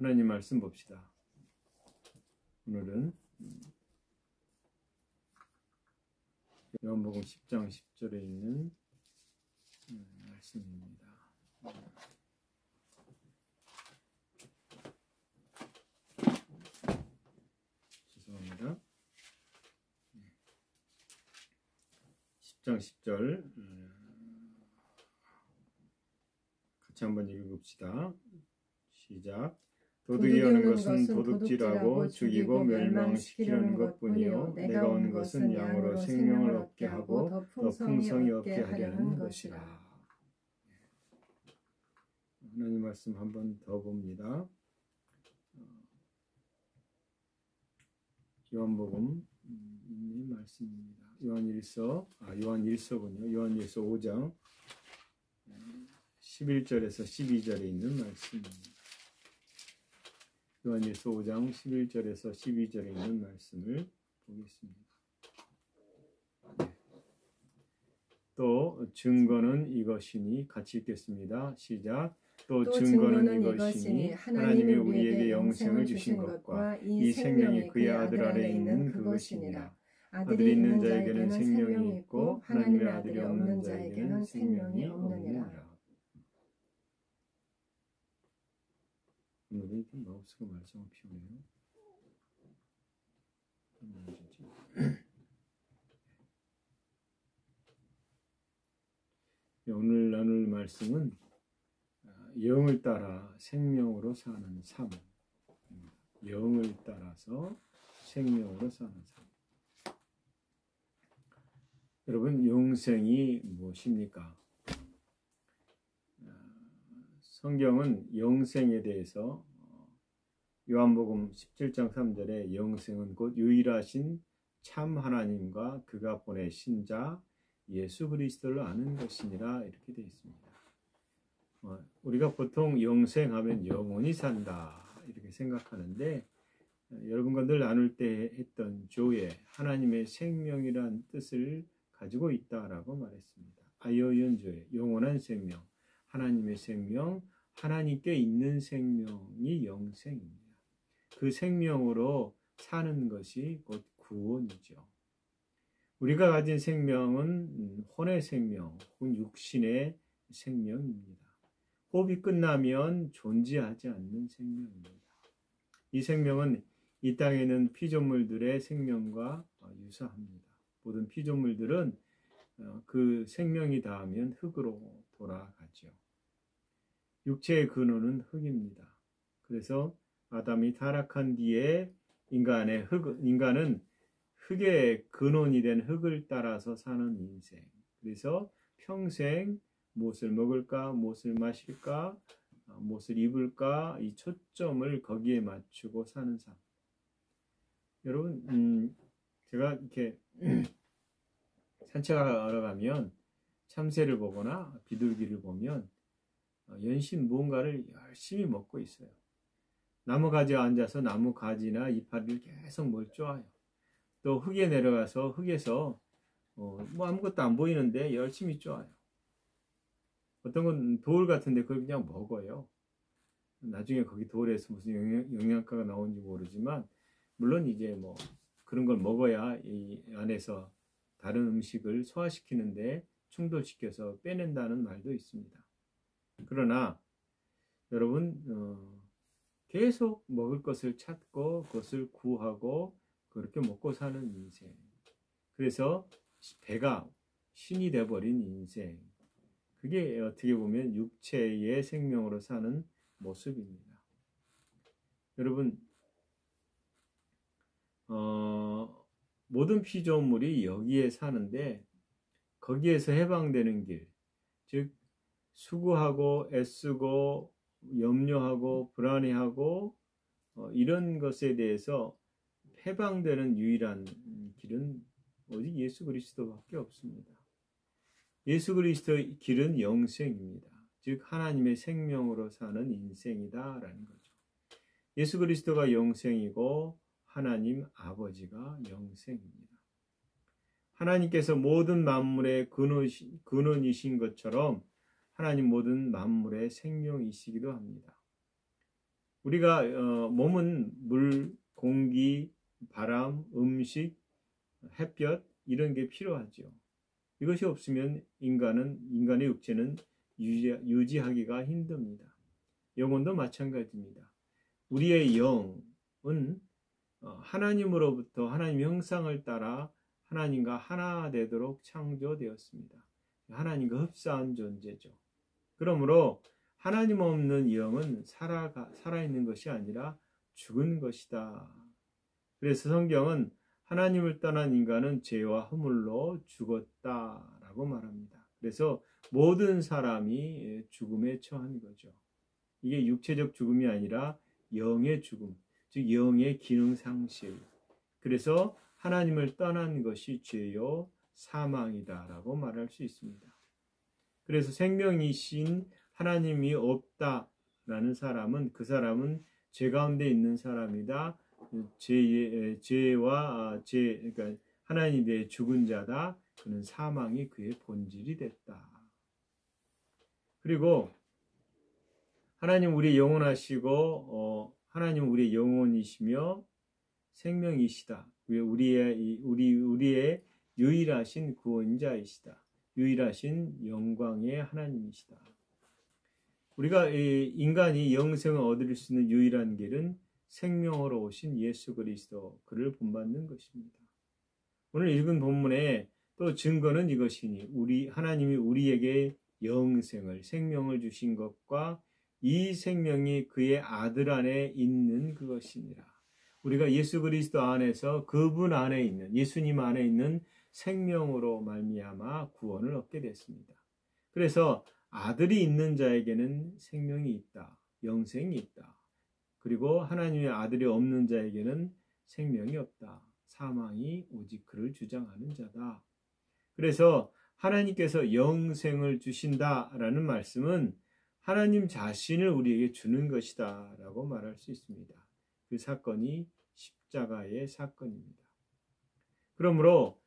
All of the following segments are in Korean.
하나님 말씀 봅시다. 오늘은 요한복음 10장 10절에 있는 말씀입니다. 죄송합니다. 10장 10절 같이 한번 읽어봅시다. 시작. 도둑이 오는 것은 도둑질하고 죽이고 멸망시키려는 것뿐이요 내가 온 것은 양으로 생명을 얻게 하고 더 풍성히 얻게 하려는 것이라. 하나님 말씀 한번 더 봅니다. 요한복음 말씀입니다. 요한일서군요. 요한일서 5장 11절에서 12절에 있는 말씀입니다. 요한일서 5장 11절에서 12절에 있는 말씀을 보겠습니다. 또 증거는 이것이니 같이 읽겠습니다. 시작. 또 증거는 이것이니 하나님이 우리에게 영생을 주신 것과 이 생명이 그의 아들 안에 있는 그것이니라. 아들이 있는 자에게는 생명이 있고 하나님의 아들이 없는 자에게는 생명이 없느니라. 오늘은 마우스가 말썽을 피우네요. 오늘 나눌 말씀은 영을 따라 생명으로 사는 삶. 영을 따라서 생명으로 사는 삶. 여러분, 영생이 무엇입니까? 성경은 영생에 대해서 요한복음 17장 3절에 영생은 곧 유일하신 참 하나님과 그가 보내신 자 예수 그리스도를 아는 것이니라 이렇게 되어 있습니다. 우리가 보통 영생하면 영원히 산다 이렇게 생각하는데 여러분과 늘 나눌 때 했던 조에 하나님의 생명이란 뜻을 가지고 있다라고 말했습니다. 아이오연조에 영원한 생명, 하나님의 생명, 하나님께 있는 생명이 영생입니다. 그 생명으로 사는 것이 곧 구원이죠. 우리가 가진 생명은 혼의 생명, 혹은 육신의 생명입니다. 호흡이 끝나면 존재하지 않는 생명입니다. 이 생명은 이 땅에 있는 피조물들의 생명과 유사합니다. 모든 피조물들은 그 생명이 닿으면 흙으로 돌아가죠. 육체의 근원은 흙입니다. 그래서 아담이 타락한 뒤에 인간은 흙의 근원이 된 흙을 따라서 사는 인생. 그래서 평생 무엇을 먹을까, 무엇을 마실까, 무엇을 입을까 이 초점을 거기에 맞추고 사는 삶. 여러분, 제가 이렇게 산책하러 가면 참새를 보거나 비둘기를 보면 연신 무언가를 열심히 먹고 있어요. 나무 가지에 앉아서 나무 가지나 이파리를 계속 몰조아요. 또 흙에 내려가서 흙에서 뭐 아무것도 안 보이는데 열심히 쪼아요. 어떤 건 돌 같은데 그걸 그냥 먹어요. 나중에 거기 돌에서 무슨 영양가가 나오는지 모르지만 물론 이제 뭐 그런 걸 먹어야 이 안에서 다른 음식을 소화시키는데 충돌시켜서 빼낸다는 말도 있습니다. 그러나 여러분 계속 먹을 것을 찾고 그것을 구하고 그렇게 먹고 사는 인생. 그래서 배가 신이 돼버린 인생. 그게 어떻게 보면 육체의 생명으로 사는 모습입니다. 여러분 모든 피조물이 여기에 사는데 거기에서 해방되는 길, 즉 수고하고 애쓰고 염려하고 불안해하고 이런 것에 대해서 해방되는 유일한 길은 오직 예수 그리스도밖에 없습니다. 예수 그리스도의 길은 영생입니다. 즉 하나님의 생명으로 사는 인생이다라는 거죠. 예수 그리스도가 영생이고 하나님 아버지가 영생입니다. 하나님께서 모든 만물의 근원이신 것처럼 하나님 모든 만물의 생명이시기도 합니다. 우리가 몸은 물, 공기, 바람, 음식, 햇볕 이런 게 필요하죠. 이것이 없으면 인간의 육체는 유지하기가 힘듭니다. 영혼도 마찬가지입니다. 우리의 영은 하나님으로부터 하나님 형상을 따라 하나님과 하나 되도록 창조되었습니다. 하나님과 흡사한 존재죠. 그러므로 하나님 없는 영은 살아있는 것이 아니라 죽은 것이다. 그래서 성경은 하나님을 떠난 인간은 죄와 허물로 죽었다라고 말합니다. 그래서 모든 사람이 죽음에 처한 거죠. 이게 육체적 죽음이 아니라 영의 죽음, 즉 영의 기능 상실. 그래서 하나님을 떠난 것이 죄요 사망이다라고 말할 수 있습니다. 그래서 생명이신 하나님이 없다라는 사람은 그 사람은 죄 가운데 있는 사람이다. 그러니까 하나님에 대해 죽은 자다. 그는 사망이 그의 본질이 됐다. 그리고 하나님 우리 영원하시고 하나님 우리의 영혼이시며 생명이시다. 우리의 유일하신 구원자이시다. 유일하신 영광의 하나님이시다. 우리가 인간이 영생을 얻을 수 있는 유일한 길은 생명으로 오신 예수 그리스도 그를 본받는 것입니다. 오늘 읽은 본문의 또 증거는 이것이니 하나님이 우리에게 영생을 생명을 주신 것과 이 생명이 그의 아들 안에 있는 그것이니라. 우리가 예수 그리스도 안에서 그분 안에 있는 예수님 안에 있는 생명으로 말미암아 구원을 얻게 됐습니다. 그래서 아들이 있는 자에게는 생명이 있다. 영생이 있다. 그리고 하나님의 아들이 없는 자에게는 생명이 없다. 사망이 오직 그를 주장하는 자다. 그래서 하나님께서 영생을 주신다라는 말씀은 하나님 자신을 우리에게 주는 것이다 라고 말할 수 있습니다. 그 사건이 십자가의 사건입니다. 그러므로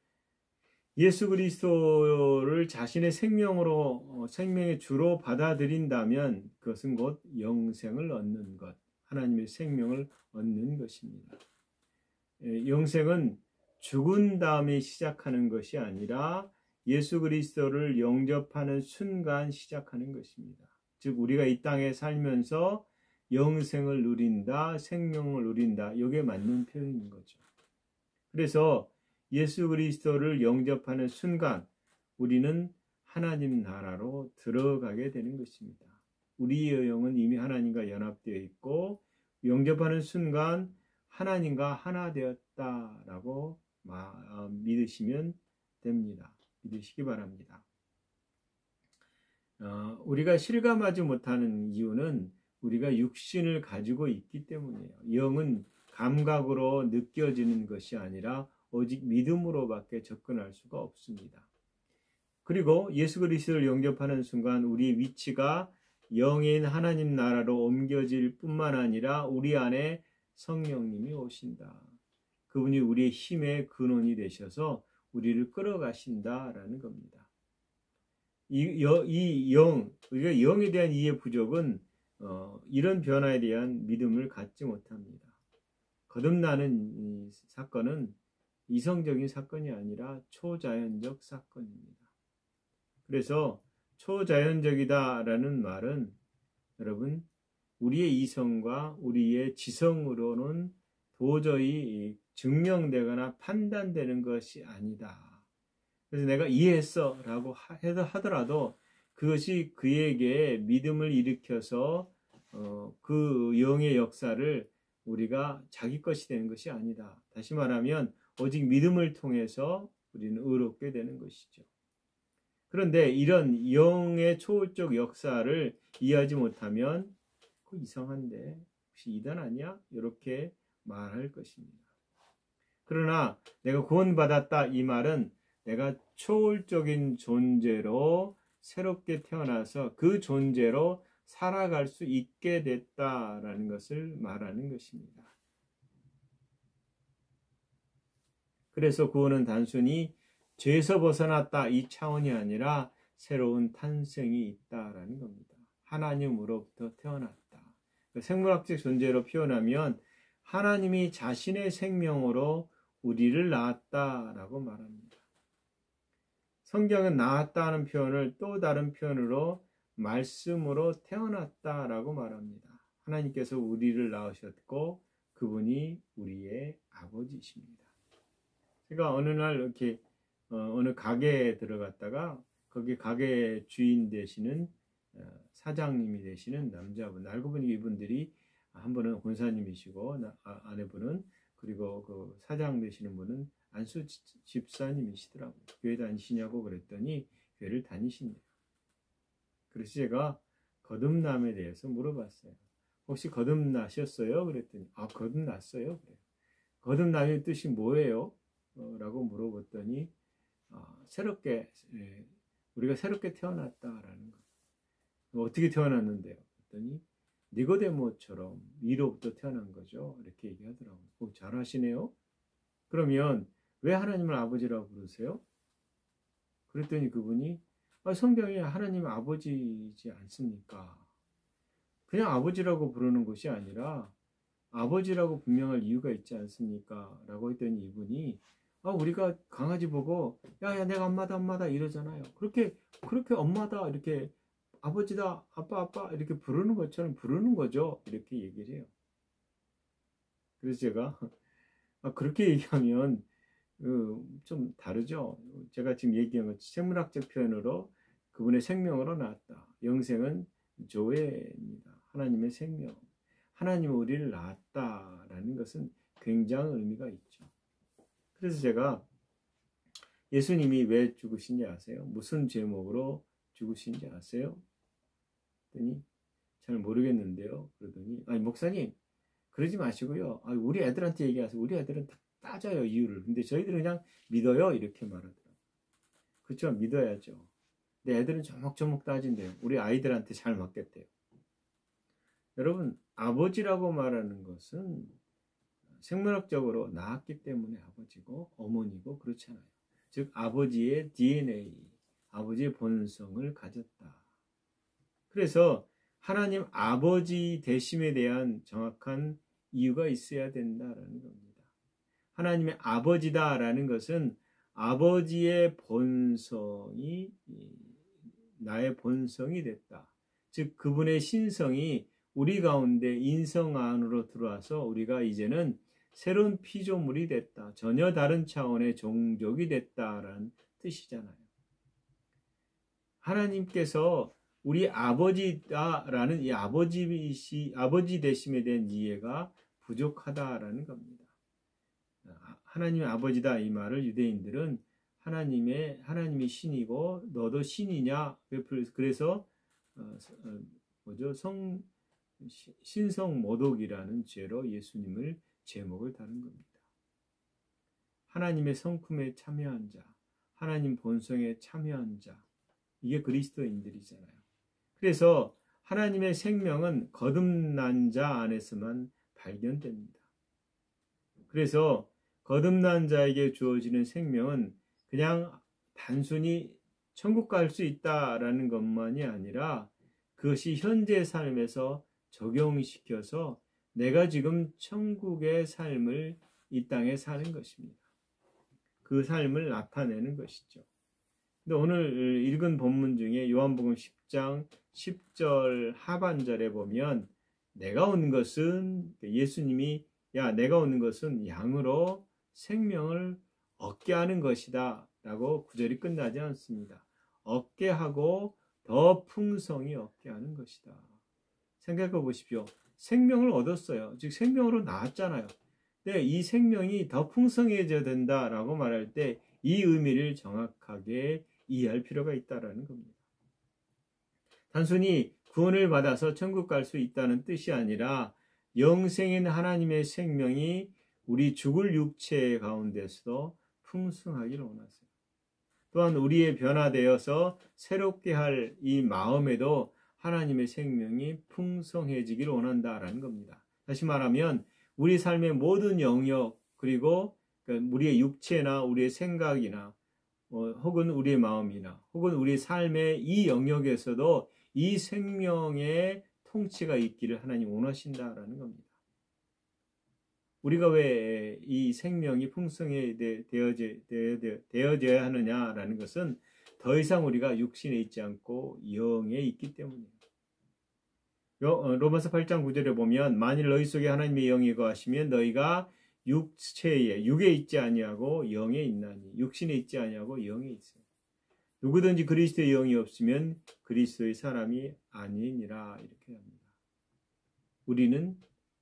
예수 그리스도를 자신의 생명의 주로 받아들인다면 그것은 곧 영생을 얻는 것, 하나님의 생명을 얻는 것입니다. 영생은 죽은 다음에 시작하는 것이 아니라 예수 그리스도를 영접하는 순간 시작하는 것입니다. 즉 우리가 이 땅에 살면서 영생을 누린다, 생명을 누린다. 이게 맞는 표현인 거죠. 그래서 예수 그리스도를 영접하는 순간 우리는 하나님 나라로 들어가게 되는 것입니다. 우리의 영은 이미 하나님과 연합되어 있고 영접하는 순간 하나님과 하나 되었다라고 믿으시면 됩니다. 믿으시기 바랍니다. 우리가 실감하지 못하는 이유는 우리가 육신을 가지고 있기 때문이에요. 영은 감각으로 느껴지는 것이 아니라 오직 믿음으로밖에 접근할 수가 없습니다. 그리고 예수 그리스도를 영접하는 순간 우리의 위치가 영인 하나님 나라로 옮겨질 뿐만 아니라 우리 안에 성령님이 오신다. 그분이 우리의 힘의 근원이 되셔서 우리를 끌어가신다라는 겁니다. 우리가 영에 대한 이해 부족은 이런 변화에 대한 믿음을 갖지 못합니다. 거듭나는 이 사건은 이성적인 사건이 아니라 초자연적 사건입니다. 그래서 초자연적이다라는 말은 여러분 우리의 이성과 우리의 지성으로는 도저히 증명되거나 판단되는 것이 아니다. 그래서 내가 이해했어 라고 하더라도 그것이 그에게 믿음을 일으켜서 그 영의 역사를 우리가 자기 것이 되는 것이 아니다. 다시 말하면 오직 믿음을 통해서 우리는 의롭게 되는 것이죠. 그런데 이런 영의 초월적 역사를 이해하지 못하면 이상한데 혹시 이단 아니야? 이렇게 말할 것입니다. 그러나 내가 구원받았다 이 말은 내가 초월적인 존재로 새롭게 태어나서 그 존재로 살아갈 수 있게 됐다라는 것을 말하는 것입니다. 그래서 구원은 단순히 죄에서 벗어났다 이 차원이 아니라 새로운 탄생이 있다라는 겁니다. 하나님으로부터 태어났다. 생물학적 존재로 표현하면 하나님이 자신의 생명으로 우리를 낳았다라고 말합니다. 성경은 낳았다는 표현을 또 다른 표현으로 말씀으로 태어났다라고 말합니다. 하나님께서 우리를 낳으셨고 그분이 우리의 아버지십니다. 제가 어느 날 이렇게 어느 가게에 들어갔다가 거기 가게 주인 되시는 사장님이 되시는 남자분, 알고 보니 이분들이 한 분은 권사님이시고 아내분은, 그리고 그 사장 되시는 분은 안수 집사님이시더라고요. 교회 다니시냐고 그랬더니 교회를 다니신대요. 그래서 제가 거듭남에 대해서 물어봤어요. 혹시 거듭나셨어요? 그랬더니 거듭났어요. 그래요. 거듭남의 뜻이 뭐예요? 라고 물어봤더니 새롭게, 우리가 새롭게 태어났다라는 거. 어떻게 태어났는데요? 그랬더니 니고데모처럼 위로부터 태어난 거죠. 이렇게 얘기하더라고요. 잘하시네요. 그러면 왜 하나님을 아버지라고 부르세요? 그랬더니 그분이 성경에 하나님 아버지이지 않습니까? 그냥 아버지라고 부르는 것이 아니라 아버지라고 분명할 이유가 있지 않습니까? 라고 했더니 이분이 우리가 강아지 보고 야 내가 엄마다 이러잖아요. 그렇게 엄마다, 이렇게 아버지다, 아빠 이렇게 부르는 것처럼 부르는 거죠. 이렇게 얘기를 해요. 그래서 제가 그렇게 얘기하면 좀 다르죠. 제가 지금 얘기한 것 생물학적 표현으로 그분의 생명으로 낳았다. 영생은 조회입니다. 하나님의 생명. 하나님은 우리를 낳았다라는 것은 굉장한 의미가 있죠. 그래서 제가 예수님이 왜 죽으신지 아세요? 무슨 제목으로 죽으신지 아세요? 그랬더니 잘 모르겠는데요. 그러더니 목사님 그러지 마시고요. 우리 애들한테 얘기하세요. 우리 애들은 다 따져요, 이유를. 근데 저희들은 그냥 믿어요, 이렇게 말하더라고요. 그렇죠, 믿어야죠. 근데 애들은 조목조목 따진대요. 우리 아이들한테 잘 맞겠대요. 여러분, 아버지라고 말하는 것은 생물학적으로 낳았기 때문에 아버지고 어머니고 그렇잖아요. 즉 아버지의 DNA, 아버지의 본성을 가졌다. 그래서 하나님 아버지 되심에 대한 정확한 이유가 있어야 된다라는 겁니다. 하나님의 아버지다라는 것은 아버지의 본성이 나의 본성이 됐다. 즉 그분의 신성이 우리 가운데 인성 안으로 들어와서 우리가 이제는 새로운 피조물이 됐다. 전혀 다른 차원의 종족이 됐다라는 뜻이잖아요. 하나님께서 우리 아버지다라는 이 아버지 되심에 대한 이해가 부족하다라는 겁니다. 하나님의 아버지다 이 말을 유대인들은 하나님이 신이고 너도 신이냐? 그래서 신성 모독이라는 죄로 예수님을 제목을 다룬 겁니다. 하나님의 성품에 참여한 자, 하나님 본성에 참여한 자, 이게 그리스도인들이잖아요. 그래서 하나님의 생명은 거듭난 자 안에서만 발견됩니다. 그래서 거듭난 자에게 주어지는 생명은 그냥 단순히 천국 갈 수 있다라는 것만이 아니라 그것이 현재 삶에서 적용시켜서 내가 지금 천국의 삶을 이 땅에 사는 것입니다. 그 삶을 나타내는 것이죠. 근데 오늘 읽은 본문 중에 요한복음 10장 10절 하반절에 보면 내가 온 것은, 예수님이 내가 오는 것은 양으로 생명을 얻게 하는 것이다 라고 구절이 끝나지 않습니다. 얻게 하고 더 풍성히 얻게 하는 것이다. 생각해 보십시오. 생명을 얻었어요. 즉 생명으로 나왔잖아요. 근데 이 생명이 더 풍성해져야 된다라고 말할 때 이 의미를 정확하게 이해할 필요가 있다라는 겁니다. 단순히 구원을 받아서 천국 갈 수 있다는 뜻이 아니라 영생인 하나님의 생명이 우리 죽을 육체 가운데서도 풍성하기를 원하세요. 또한 우리의 변화되어서 새롭게 할 이 마음에도 하나님의 생명이 풍성해지기를 원한다라는 겁니다. 다시 말하면 우리 삶의 모든 영역, 그리고 우리의 육체나 우리의 생각이나 혹은 우리의 마음이나 혹은 우리의 삶의 이 영역에서도 이 생명의 통치가 있기를 하나님 원하신다라는 겁니다. 우리가 왜 이 생명이 풍성히 되어져야 하느냐라는 것은 더 이상 우리가 육신에 있지 않고 영에 있기 때문이에요. 로마서 8장 9절에 보면 만일 너희 속에 하나님의 영이 거하시면 너희가 육에 있지 아니하고 영에 있나니 육신에 있지 아니하고 영에 있어요. 누구든지 그리스도의 영이 없으면 그리스도의 사람이 아니니라 이렇게 합니다. 우리는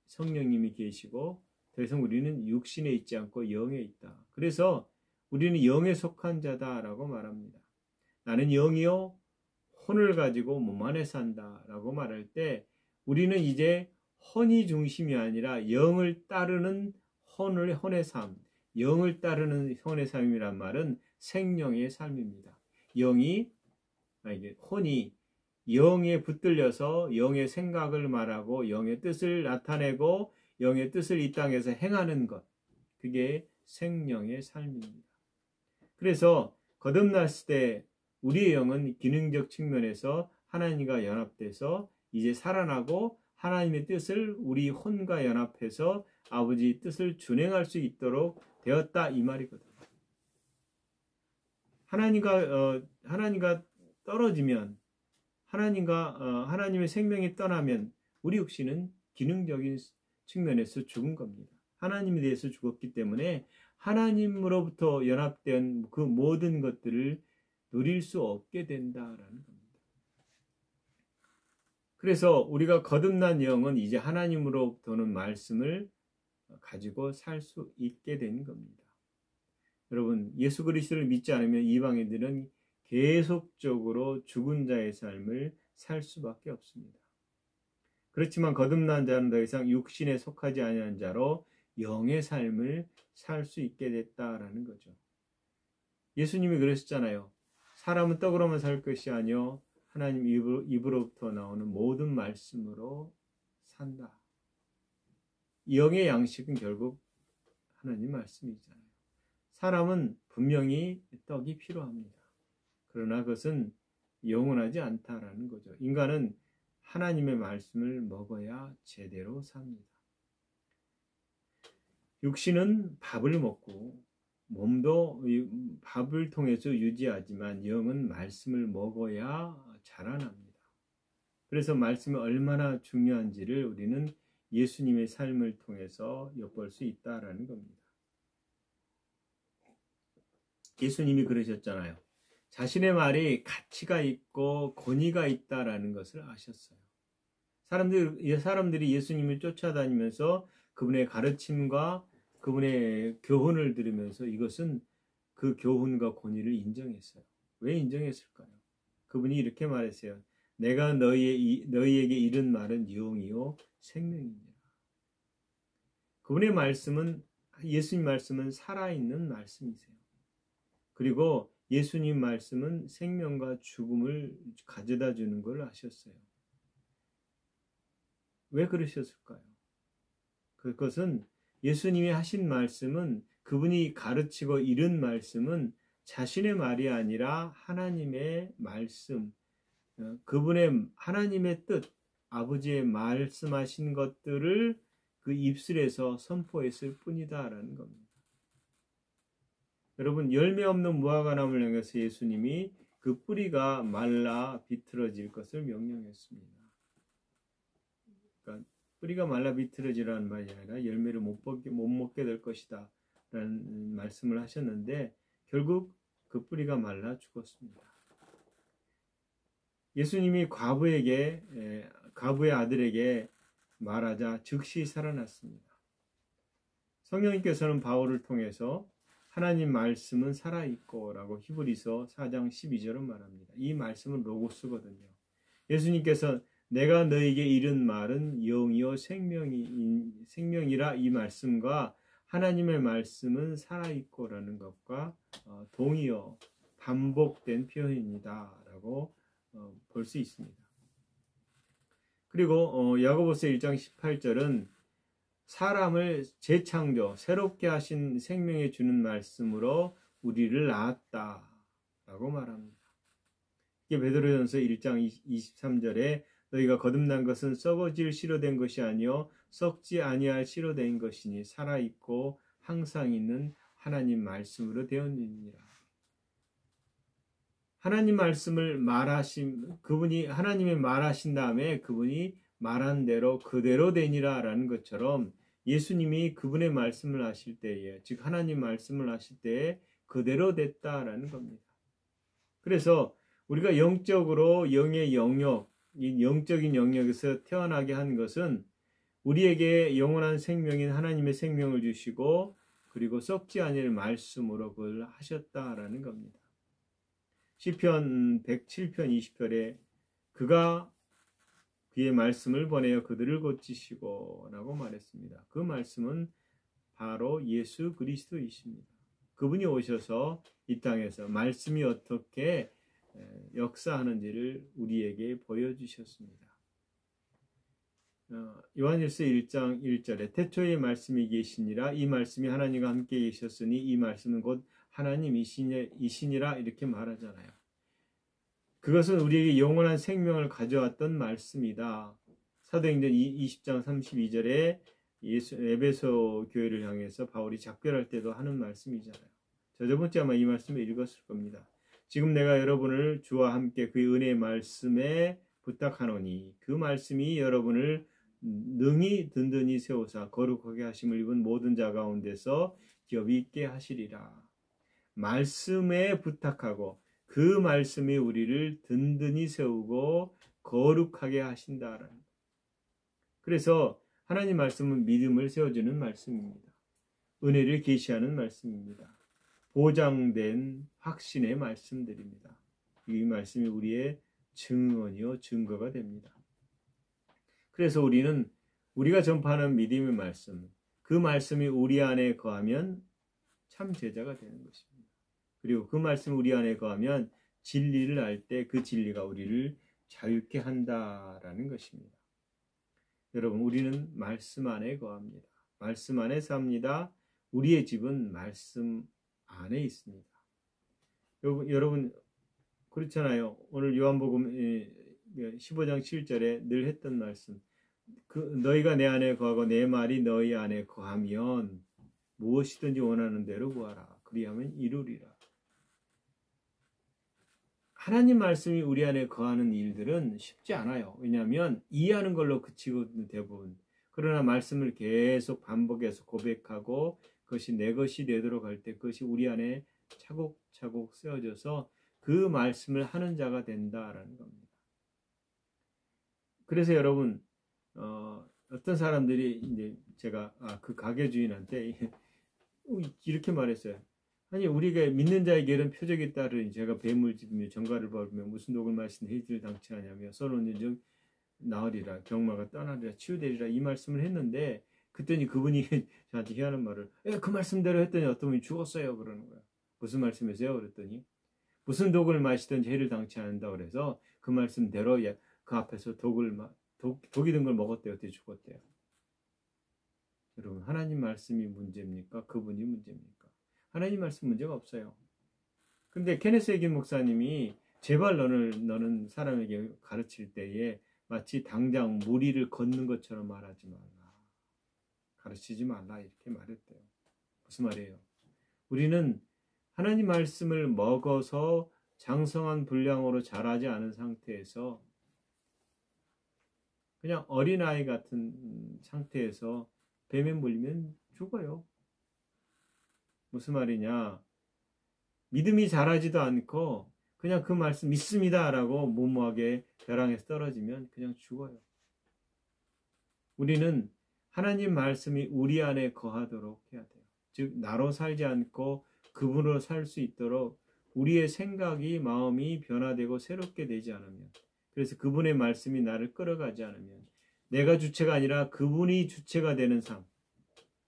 성령님이 계시고 더 이상 우리는 육신에 있지 않고 영에 있다. 그래서 우리는 영에 속한 자다라고 말합니다. 나는 영이요 혼을 가지고 몸 안에 산다라고 말할 때 우리는 이제 혼이 중심이 아니라 영을 따르는 혼의 삶, 영을 따르는 혼의 삶이란 말은 생명의 삶입니다. 혼이 영에 붙들려서 영의 생각을 말하고 영의 뜻을 나타내고 영의 뜻을 이 땅에서 행하는 것, 그게 생명의 삶입니다. 그래서 거듭났을 때 우리의 영은 기능적 측면에서 하나님과 연합돼서 이제 살아나고 하나님의 뜻을 우리 혼과 연합해서 아버지 뜻을 준행할 수 있도록 되었다 이 말이거든요. 하나님과 떨어지면 하나님의 생명이 떠나면 우리 육신은 기능적인 측면에서 죽은 겁니다. 하나님에 대해서 죽었기 때문에 하나님으로부터 연합된 그 모든 것들을 누릴 수 없게 된다라는 겁니다. 그래서 우리가 거듭난 영은 이제 하나님으로부터는 말씀을 가지고 살 수 있게 된 겁니다. 여러분, 예수 그리스도를 믿지 않으면 이방인들은 계속적으로 죽은 자의 삶을 살 수밖에 없습니다. 그렇지만 거듭난 자는 더 이상 육신에 속하지 아니한 자로 영의 삶을 살 수 있게 됐다라는 거죠. 예수님이 그러셨잖아요. 사람은 떡으로만 살 것이 아니요 하나님 입으로부터 나오는 모든 말씀으로 산다. 영의 양식은 결국 하나님 말씀이잖아요. 사람은 분명히 떡이 필요합니다. 그러나 그것은 영원하지 않다라는 거죠. 인간은 하나님의 말씀을 먹어야 제대로 삽니다. 육신은 밥을 먹고 몸도 밥을 통해서 유지하지만 영은 말씀을 먹어야 자라납니다. 그래서 말씀이 얼마나 중요한지를 우리는 예수님의 삶을 통해서 엿볼 수 있다라는 겁니다. 예수님이 그러셨잖아요. 자신의 말이 가치가 있고 권위가 있다라는 것을 아셨어요. 사람들이 예수님을 쫓아다니면서 그분의 가르침과 그분의 교훈을 들으면서 이것은 그 교훈과 권위를 인정했어요. 왜 인정했을까요? 그분이 이렇게 말했어요. 내가 너희에게 이른 말은 영이요 생명이니라. 그분의 말씀은 예수님 말씀은 살아있는 말씀이세요. 그리고 예수님 말씀은 생명과 죽음을 가져다 주는 걸 아셨어요. 왜 그러셨을까요? 그것은 예수님이 하신 말씀은 그분이 가르치고 이른 말씀은 자신의 말이 아니라 하나님의 말씀, 그분의 하나님의 뜻, 아버지의 말씀하신 것들을 그 입술에서 선포했을 뿐이다라는 겁니다. 여러분, 열매 없는 무화과나무를 향해서 예수님이 그 뿌리가 말라 비틀어질 것을 명령했습니다. 그러니까 뿌리가 말라 비틀어지라는 말이 아니라 열매를 못 먹게 될 것이다 라는 말씀을 하셨는데 결국 그 뿌리가 말라 죽었습니다. 예수님이 과부의 아들에게 말하자 즉시 살아났습니다. 성령님께서는 바울을 통해서 하나님 말씀은 살아있고 라고 히브리서 4장 12절은 말합니다. 이 말씀은 로고스거든요. 예수님께서 내가 너에게 이른 말은 영이요 생명이라 이 말씀과 하나님의 말씀은 살아있고 라는 것과 동의어 반복된 표현이다 라고 볼 수 있습니다. 그리고 야고보서 1장 18절은 사람을 재창조, 새롭게 하신 생명에 주는 말씀으로 우리를 낳았다 라고 말합니다. 이게 베드로전서 1장 23절에 너희가 거듭난 것은 썩어질 씨로 된 것이 아니요 썩지 아니할 씨로 된 것이니 살아있고 항상 있는 하나님 말씀으로 되었느니라. 하나님 말씀을 그분이 하나님의 말하신 다음에 그분이 말한 대로 그대로 되니라 라는 것처럼 예수님이 그분의 말씀을 하실 때에, 즉 하나님 말씀을 하실 때에 그대로 됐다라는 겁니다. 그래서 우리가 영적으로 영의 영역, 이 영적인 영역에서 태어나게 한 것은 우리에게 영원한 생명인 하나님의 생명을 주시고 그리고 썩지 아니할 말씀으로 그걸 하셨다라는 겁니다. 시편 107편 20절에 그가 그의 말씀을 보내어 그들을 고치시고 라고 말했습니다. 그 말씀은 바로 예수 그리스도이십니다. 그분이 오셔서 이 땅에서 말씀이 어떻게 역사하는지를 우리에게 보여주셨습니다. 요한일서 1장 1절에 태초에 말씀이 계시니라 이 말씀이 하나님과 함께 계셨으니 이 말씀은 곧 하나님이시니라 이렇게 말하잖아요. 그것은 우리에게 영원한 생명을 가져왔던 말씀이다. 사도행전 20장 32절에 에베소 교회를 향해서 바울이 작별할 때도 하는 말씀이잖아요. 저번주에 아마 이 말씀을 읽었을 겁니다. 지금 내가 여러분을 주와 함께 그의 은혜의 말씀에 부탁하노니 그 말씀이 여러분을 능히 든든히 세우사 거룩하게 하심을 입은 모든 자 가운데서 기업이 있게 하시리라. 말씀에 부탁하고 그 말씀이 우리를 든든히 세우고 거룩하게 하신다라는. 그래서 하나님 말씀은 믿음을 세워주는 말씀입니다. 은혜를 계시하는 말씀입니다. 보장된 확신의 말씀들입니다. 이 말씀이 우리의 증언이요 증거가 됩니다. 그래서 우리가 전파하는 믿음의 말씀, 그 말씀이 우리 안에 거하면 참 제자가 되는 것입니다. 그리고 그 말씀이 우리 안에 거하면 진리를 알 때 그 진리가 우리를 자유케 한다라는 것입니다. 여러분, 우리는 말씀 안에 거합니다. 말씀 안에 삽니다. 우리의 집은 말씀 안에 있습니다. 여러분 그렇잖아요. 오늘 요한복음 15장 7절에 늘 했던 말씀. 너희가 내 안에 거하고 내 말이 너희 안에 거하면 무엇이든지 원하는 대로 구하라. 그리하면 이루리라. 하나님 말씀이 우리 안에 거하는 일들은 쉽지 않아요. 왜냐하면 이해하는 걸로 그치거든요, 대부분. 그러나 말씀을 계속 반복해서 고백하고 그것이 내 것이 되도록 할 때 그것이 우리 안에 차곡차곡 세워져서 그 말씀을 하는 자가 된다라는 겁니다. 그래서 여러분 어떤 사람들이 이제 제가 그 가게 주인한테 이렇게 말했어요. 아니 우리가 믿는 자의 결은 표적에 따르니 제가 뱀을 집으며 전갈을 밟으며 무슨 독을 마신 해지를 당치하냐며 써놓은 즉 나으리라 경마가 떠나리라 치유되리라 이 말씀을 했는데 그랬더니 그분이 저한테 희한한 말을 그 말씀대로 했더니 어떤 분이 죽었어요 그러는 거야. 무슨 말씀이세요? 그랬더니 무슨 독을 마시든지 해를 당치 않는다 그래서 그 말씀대로 그 앞에서 독이 든 걸 먹었대요. 어떻게 죽었대요. 여러분 하나님 말씀이 문제입니까? 그분이 문제입니까? 하나님 말씀 문제가 없어요. 근데 케네스 에긴 목사님이 제발 너는 사람에게 가르칠 때에 마치 당장 무리를 걷는 것처럼 말하지 말라. 가르치지 말라 이렇게 말했대요. 무슨 말이에요? 우리는 하나님 말씀을 먹어서 장성한 분량으로 자라지 않은 상태에서 그냥 어린아이 같은 상태에서 뱀에 물리면 죽어요. 무슨 말이냐? 믿음이 자라지도 않고 그냥 그 말씀 믿습니다라고 무모하게 벼랑에서 떨어지면 그냥 죽어요. 우리는 하나님 말씀이 우리 안에 거하도록 해야 돼요. 즉 나로 살지 않고 그분으로 살 수 있도록 우리의 생각이 마음이 변화되고 새롭게 되지 않으면 그래서 그분의 말씀이 나를 끌어가지 않으면 내가 주체가 아니라 그분이 주체가 되는 삶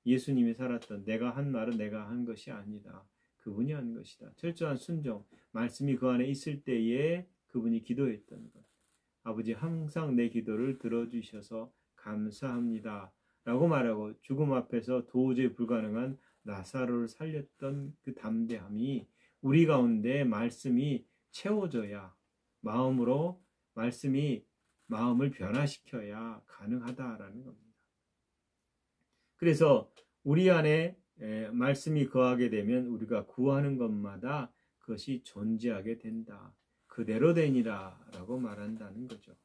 예수님이 살았던 내가 한 말은 내가 한 것이 아니다. 그분이 한 것이다. 철저한 순종 말씀이 그 안에 있을 때에 그분이 기도했던 것 아버지 항상 내 기도를 들어주셔서 감사합니다 라고 말하고 죽음 앞에서 도저히 불가능한 나사로를 살렸던 그 담대함이 우리 가운데 말씀이 채워져야 마음으로 말씀이 마음을 변화시켜야 가능하다라는 겁니다. 그래서 우리 안에 말씀이 거하게 되면 우리가 구하는 것마다 그것이 존재하게 된다. 그대로 되니라 라고 말한다는 거죠.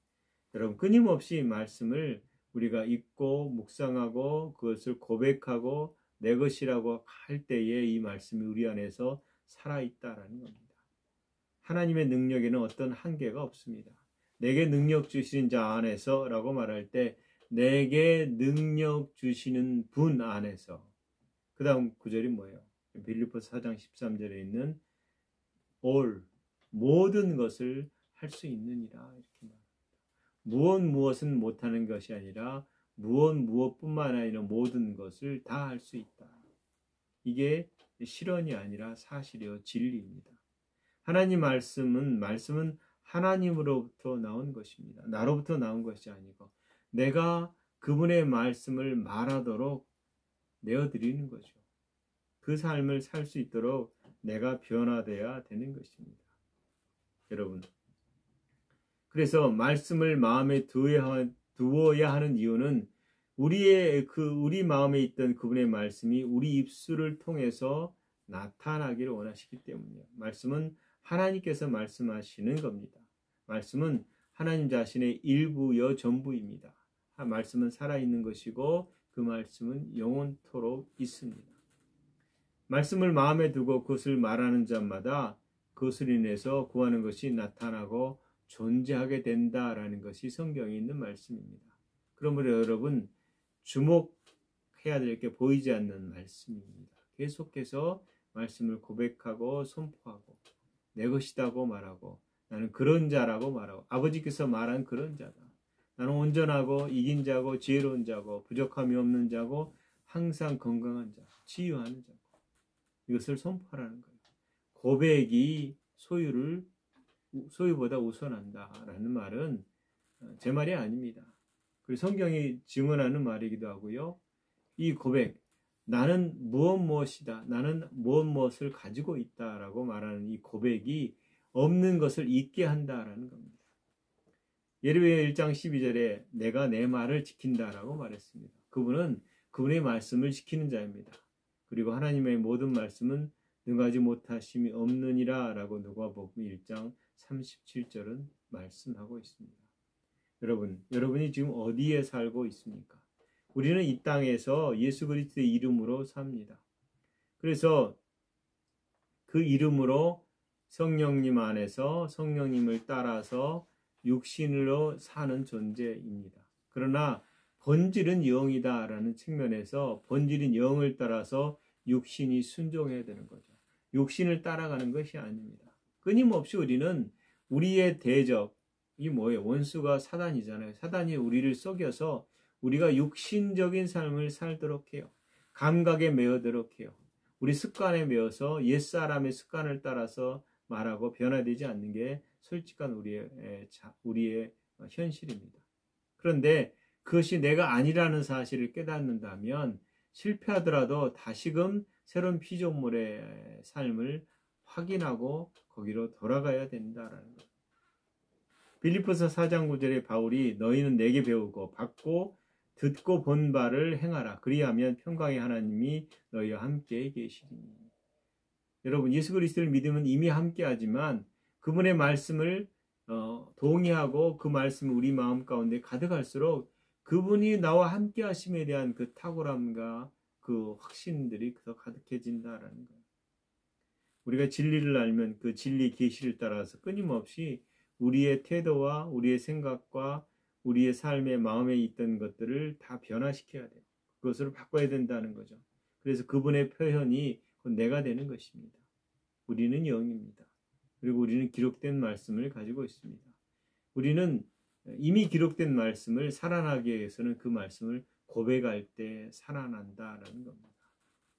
여러분, 끊임없이 말씀을 우리가 읽고 묵상하고 그것을 고백하고 내 것이라고 할 때에 이 말씀이 우리 안에서 살아있다라는 겁니다. 하나님의 능력에는 어떤 한계가 없습니다. 내게 능력 주시는 자 안에서 라고 말할 때 내게 능력 주시는 분 안에서, 그 다음 구절이 뭐예요? 빌립보서 4장 13절에 있는 all, 모든 것을 할 수 있느니라 이렇게 말합니다. 무엇은 못하는 것이 아니라 무엇뿐만 아니라 모든 것을 다 할 수 있다. 이게 실언이 아니라 사실이요 진리입니다. 하나님 말씀은 하나님으로부터 나온 것입니다. 나로부터 나온 것이 아니고 내가 그분의 말씀을 말하도록 내어드리는 거죠. 그 삶을 살 수 있도록 내가 변화되어야 되는 것입니다. 여러분, 그래서 말씀을 마음에 두어야 하는 이유는 우리 마음에 있던 그분의 말씀이 우리 입술을 통해서 나타나기를 원하시기 때문이에요. 말씀은 하나님께서 말씀하시는 겁니다. 말씀은 하나님 자신의 일부여 전부입니다. 말씀은 살아있는 것이고 그 말씀은 영원토록 있습니다. 말씀을 마음에 두고 그것을 말하는 자마다 그것을 인해서 구하는 것이 나타나고 존재하게 된다라는 것이 성경에 있는 말씀입니다. 그러므로 여러분, 주목해야 될 게 보이지 않는 말씀입니다. 계속해서 말씀을 고백하고 선포하고 내 것이다고 말하고 나는 그런 자라고 말하고 아버지께서 말한 그런 자다. 나는 온전하고 이긴 자고 지혜로운 자고 부족함이 없는 자고 항상 건강한 자, 치유하는 자고 이것을 선포하라는 거예요. 고백이 소유보다 우선한다라는 말은 제 말이 아닙니다. 그리고 성경이 증언하는 말이기도 하고요. 이 고백, 나는 무엇이다. 나는 무엇을 가지고 있다라고 말하는 이 고백이 없는 것을 잊게 한다라는 겁니다. 예레미야 1장 12절에 내가 내 말을 지킨다라고 말했습니다. 그분은 그분의 말씀을 지키는 자입니다. 그리고 하나님의 모든 말씀은 능하지 못하심이 없느니라 라고 누가복음 1장 37절은 말씀하고 있습니다. 여러분이 지금 어디에 살고 있습니까? 우리는 이 땅에서 예수 그리스도의 이름으로 삽니다. 그래서 그 이름으로 성령님 안에서 성령님을 따라서 육신으로 사는 존재입니다. 그러나 본질은 영이다라는 측면에서 본질인 영을 따라서 육신이 순종해야 되는 거죠. 육신을 따라가는 것이 아닙니다. 끊임없이 우리는 우리의 대적이 뭐예요? 원수가 사단이잖아요. 사단이 우리를 속여서 우리가 육신적인 삶을 살도록 해요. 감각에 매어도록 해요. 우리 습관에 매어서 옛사람의 습관을 따라서 말하고 변화되지 않는 게 솔직한 우리의 현실입니다. 그런데 그것이 내가 아니라는 사실을 깨닫는다면 실패하더라도 다시금 새로운 피조물의 삶을 확인하고 거기로 돌아가야 된다라는 것. 빌립보서 4장 9절에 바울이 너희는 내게 배우고 받고 듣고 본 바를 행하라. 그리하면 평강의 하나님이 너희와 함께 계시리니. 여러분, 예수 그리스도를 믿으면 이미 함께하지만 그분의 말씀을 동의하고 그 말씀이 우리 마음 가운데 가득할수록 그분이 나와 함께 하심에 대한 그 탁월함과 그 확신들이 더 가득해진다라는 거예요. 우리가 진리를 알면 그 진리 계시를 따라서 끊임없이 우리의 태도와 우리의 생각과 우리의 삶의 마음에 있던 것들을 다 변화시켜야 돼요. 그것을 바꿔야 된다는 거죠. 그래서 그분의 표현이 내가 되는 것입니다. 우리는 영입니다. 그리고 우리는 기록된 말씀을 가지고 있습니다. 우리는 이미 기록된 말씀을 살아나기 위해서는 그 말씀을 고백할 때 살아난다라는 겁니다.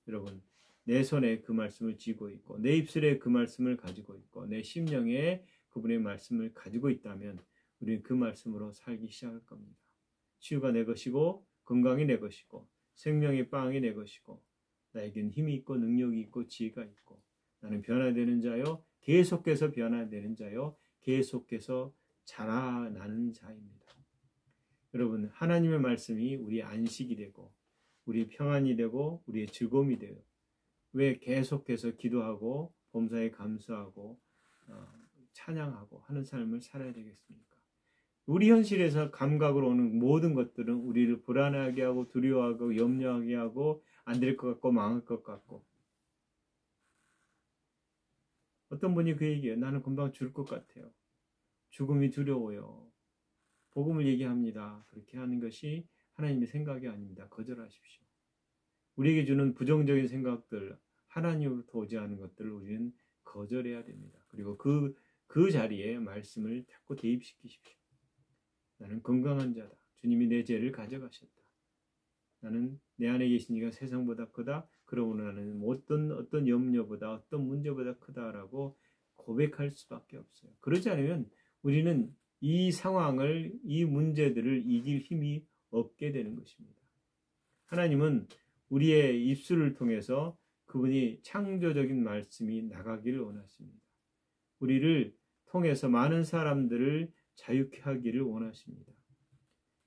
여러분, 내 손에 그 말씀을 쥐고 있고 내 입술에 그 말씀을 가지고 있고 내 심령에 그분의 말씀을 가지고 있다면 우리는 그 말씀으로 살기 시작할 겁니다. 치유가 내 것이고 건강이 내 것이고 생명의 빵이 내 것이고 나에겐 힘이 있고 능력이 있고 지혜가 있고 나는 변화되는 자요 계속해서 변화되는 자요 계속해서 자라나는 자입니다. 여러분, 하나님의 말씀이 우리의 안식이 되고 우리의 평안이 되고 우리의 즐거움이 돼요. 왜 계속해서 기도하고 범사에 감사하고 찬양하고 하는 삶을 살아야 되겠습니까? 우리 현실에서 감각으로 오는 모든 것들은 우리를 불안하게 하고 두려워하고 염려하게 하고 안 될 것 같고 망할 것 같고, 어떤 분이 그 얘기해요. 나는 금방 죽을 것 같아요. 죽음이 두려워요. 복음을 얘기합니다. 그렇게 하는 것이 하나님의 생각이 아닙니다. 거절하십시오. 우리에게 주는 부정적인 생각들, 하나님으로부터 오지 않은 것들을 우리는 거절해야 됩니다. 그리고 그 자리에 말씀을 자꾸 대입시키십시오. 나는 건강한 자다. 주님이 내 죄를 가져가셨다. 나는 내 안에 계신 이가 세상보다 크다. 그러므로 나는 어떤 염려보다 어떤 문제보다 크다라고 고백할 수밖에 없어요. 그렇지 않으면 우리는 이 상황을, 이 문제들을 이길 힘이 없게 되는 것입니다. 하나님은 우리의 입술을 통해서 그분이 창조적인 말씀이 나가기를 원하십니다. 우리를 통해서 많은 사람들을 자유케 하기를 원하십니다.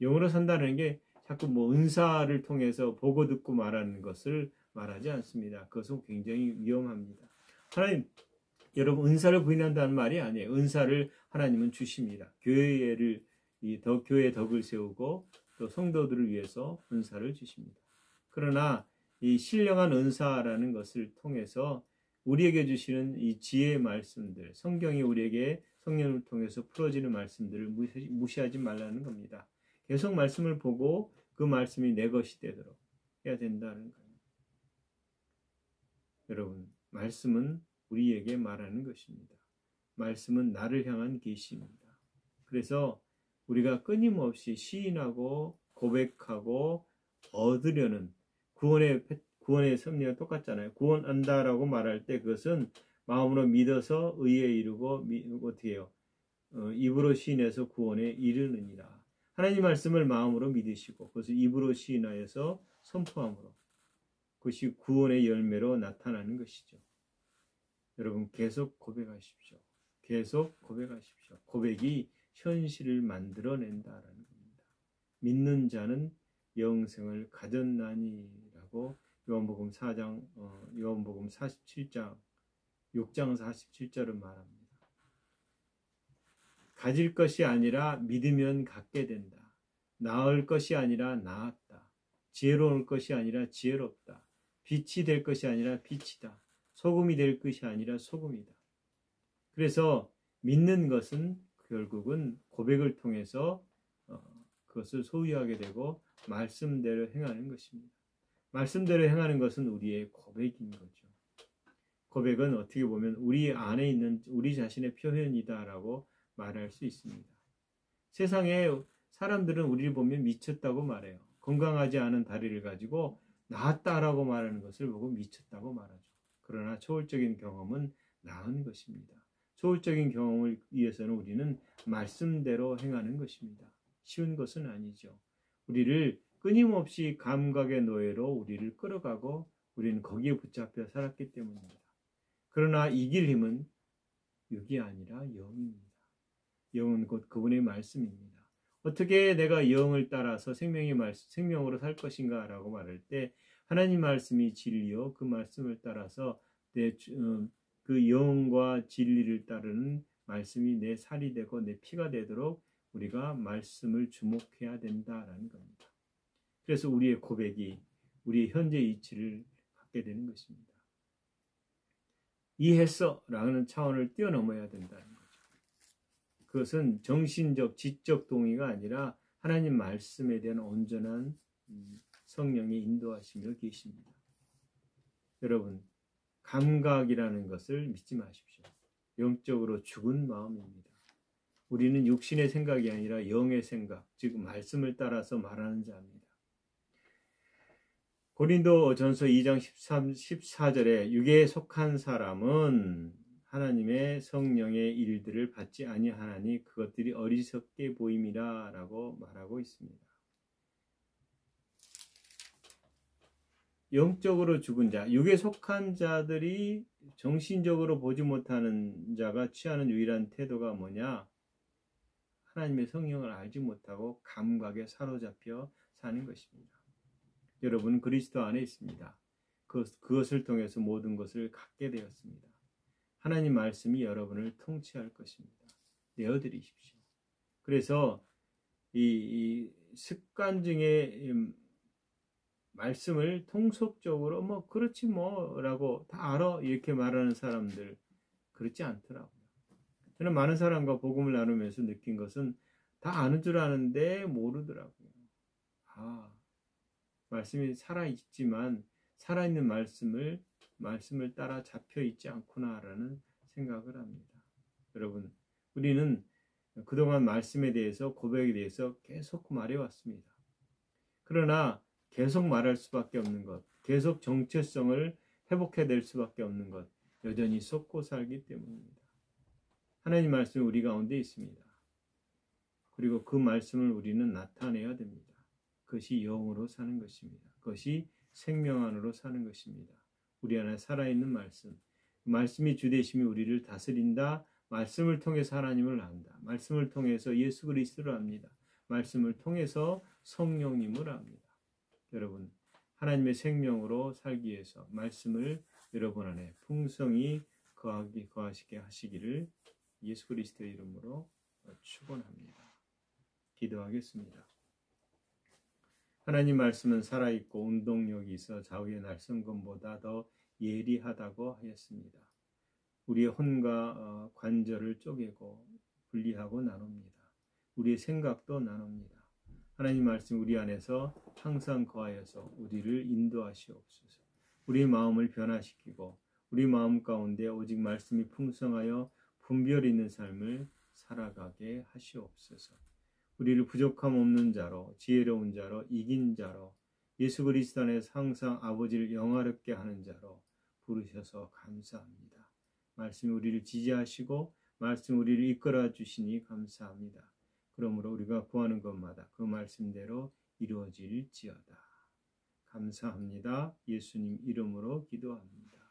영으로 산다는 게 자꾸 은사를 통해서 보고 듣고 말하는 것을 말하지 않습니다. 그것은 굉장히 위험합니다. 하나님, 여러분, 은사를 부인한다는 말이 아니에요. 은사를 하나님은 주십니다. 교회의 덕을 세우고 또 성도들을 위해서 은사를 주십니다. 그러나 이 신령한 은사라는 것을 통해서 우리에게 주시는 이 지혜의 말씀들, 성경이 우리에게 성령을 통해서 풀어지는 말씀들을 무시하지 말라는 겁니다. 계속 말씀을 보고 그 말씀이 내 것이 되도록 해야 된다는 거예요. 여러분, 말씀은 우리에게 말하는 것입니다. 말씀은 나를 향한 계시입니다. 그래서 우리가 끊임없이 시인하고 고백하고 얻으려는 구원의 섭리가 똑같잖아요. 구원한다라고 말할 때 그것은 마음으로 믿어서 의에 이르고 어떻게 해요? 입으로 시인해서 구원에 이르느니라. 하나님 말씀을 마음으로 믿으시고 그것을 입으로 시인하여서 선포함으로 그것이 구원의 열매로 나타나는 것이죠. 여러분, 계속 고백하십시오. 계속 고백하십시오. 고백이 현실을 만들어낸다라는 겁니다. 믿는 자는 영생을 가졌나니라고 요한복음 47장 6장 47절은 말합니다. 가질 것이 아니라 믿으면 갖게 된다. 나을 것이 아니라 나았다. 지혜로울 것이 아니라 지혜롭다. 빛이 될 것이 아니라 빛이다. 소금이 될 것이 아니라 소금이다. 그래서 믿는 것은 결국은 고백을 통해서 그것을 소유하게 되고 말씀대로 행하는 것입니다. 말씀대로 행하는 것은 우리의 고백인 거죠. 고백은 어떻게 보면 우리 안에 있는 우리 자신의 표현이다라고 말할 수 있습니다. 세상에 사람들은 우리를 보면 미쳤다고 말해요. 건강하지 않은 다리를 가지고 나았다라고 말하는 것을 보고 미쳤다고 말하죠. 그러나 초월적인 경험은 나은 것입니다. 초월적인 경험을 위해서는 우리는 말씀대로 행하는 것입니다. 쉬운 것은 아니죠. 우리를 끊임없이 감각의 노예로 우리를 끌어가고 우리는 거기에 붙잡혀 살았기 때문입니다. 그러나 이길 힘은 육이 아니라 영입니다. 영은 곧 그분의 말씀입니다. 어떻게 내가 영을 따라서 생명으로 살 것인가 라고 말할 때 하나님 말씀이 진리요 그 말씀을 따라서 그 영과 진리를 따르는 말씀이 내 살이 되고 내 피가 되도록 우리가 말씀을 주목해야 된다라는 겁니다. 그래서 우리의 고백이 우리의 현재 이치를 갖게 되는 것입니다. 이해했어 라는 차원을 뛰어넘어야 된다는 거죠. 그것은 정신적, 지적 동의가 아니라 하나님 말씀에 대한 온전한 성령의 인도하심을 계십니다. 여러분, 감각이라는 것을 믿지 마십시오. 영적으로 죽은 마음입니다. 우리는 육신의 생각이 아니라 영의 생각, 즉 말씀을 따라서 말하는 자입니다. 고린도전서 2장 14절에 육에 속한 사람은 하나님의 성령의 일들을 받지 아니하나니 그것들이 어리석게 보임이라 라고 말하고 있습니다. 영적으로 죽은 자, 육에 속한 자들이 정신적으로 보지 못하는 자가 취하는 유일한 태도가 뭐냐? 하나님의 성령을 알지 못하고 감각에 사로잡혀 사는 것입니다. 여러분 그리스도 안에 있습니다. 그것을 통해서 모든 것을 갖게 되었습니다. 하나님 말씀이 여러분을 통치할 것입니다. 내어드리십시오. 그래서 이 습관 중에 말씀을 통속적으로 뭐 그렇지 뭐라고 다 알아 이렇게 말하는 사람들 그렇지 않더라고요. 저는 많은 사람과 복음을 나누면서 느낀 것은 다 아는 줄 아는데 모르더라고요. 말씀이 살아있지만 살아있는 말씀을 따라 잡혀있지 않구나라는 생각을 합니다. 여러분, 우리는 그동안 말씀에 대해서 고백에 대해서 계속 말해왔습니다. 그러나 계속 말할 수밖에 없는 것, 계속 정체성을 회복해야 될 수밖에 없는 것, 여전히 썩고 살기 때문입니다. 하나님 말씀이 우리 가운데 있습니다. 그리고 그 말씀을 우리는 나타내야 됩니다. 그것이 영으로 사는 것입니다. 그것이 생명 안으로 사는 것입니다. 우리 안에 살아있는 말씀, 말씀이 주되심이 우리를 다스린다. 말씀을 통해서 하나님을 안다. 말씀을 통해서 예수 그리스도를 압니다. 말씀을 통해서 성령님을 압니다. 여러분, 하나님의 생명으로 살기 위해서 말씀을 여러분 안에 풍성히 거하시게 하시기를 예수 그리스도의 이름으로 축원합니다. 기도하겠습니다. 하나님 말씀은 살아있고 운동력이 있어 좌우의 날성검보다 더 예리하다고 하였습니다. 우리의 혼과 관절을 쪼개고 분리하고 나눕니다. 우리의 생각도 나눕니다. 하나님 말씀 우리 안에서 항상 거하여서 우리를 인도하시옵소서. 우리 마음을 변화시키고 우리 마음 가운데 오직 말씀이 풍성하여 분별 있는 삶을 살아가게 하시옵소서. 우리를 부족함 없는 자로, 지혜로운 자로, 이긴 자로, 예수 그리스도 안에서 항상 아버지를 영화롭게 하는 자로 부르셔서 감사합니다. 말씀이 우리를 지지하시고 말씀 우리를 이끌어 주시니 감사합니다. 그러므로 우리가 구하는 것마다 그 말씀대로 이루어질지어다. 감사합니다. 예수님 이름으로 기도합니다.